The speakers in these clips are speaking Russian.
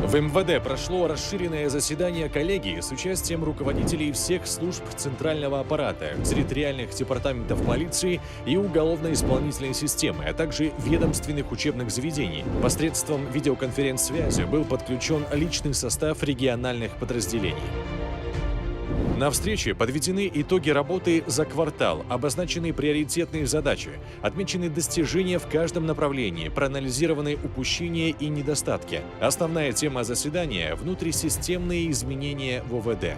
В МВД прошло расширенное заседание коллегии с участием руководителей всех служб центрального аппарата, территориальных департаментов полиции и уголовно-исполнительной системы, а также ведомственных учебных заведений. Посредством видеоконференц-связи был подключен личный состав региональных подразделений. На встрече подведены итоги работы за квартал, обозначены приоритетные задачи, отмечены достижения в каждом направлении, проанализированы упущения и недостатки. Основная тема заседания – внутрисистемные изменения в ОВД.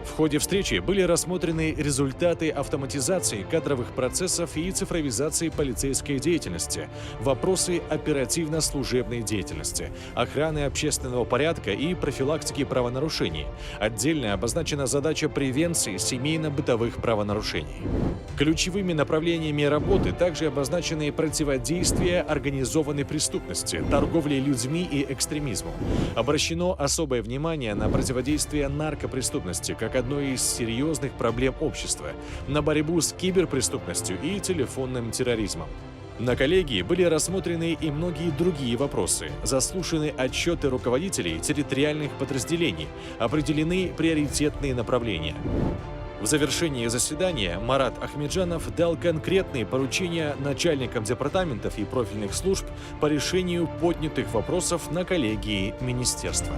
В ходе встречи были рассмотрены результаты автоматизации кадровых процессов и цифровизации полицейской деятельности, вопросы оперативно-служебной деятельности, охраны общественного порядка и профилактики правонарушений. Отдельно обозначена задача превенции семейно-бытовых правонарушений. Ключевыми направлениями работы также обозначены противодействие организованной преступности, торговле людьми и экстремизму. Обращено особое внимание на противодействие наркопреступности как одной из серьезных проблем общества, на борьбу с киберпреступностью и телефонным терроризмом. На коллегии были рассмотрены и многие другие вопросы, заслушаны отчеты руководителей территориальных подразделений, определены приоритетные направления. В завершении заседания Марат Ахмеджанов дал конкретные поручения начальникам департаментов и профильных служб по решению поднятых вопросов на коллегии министерства.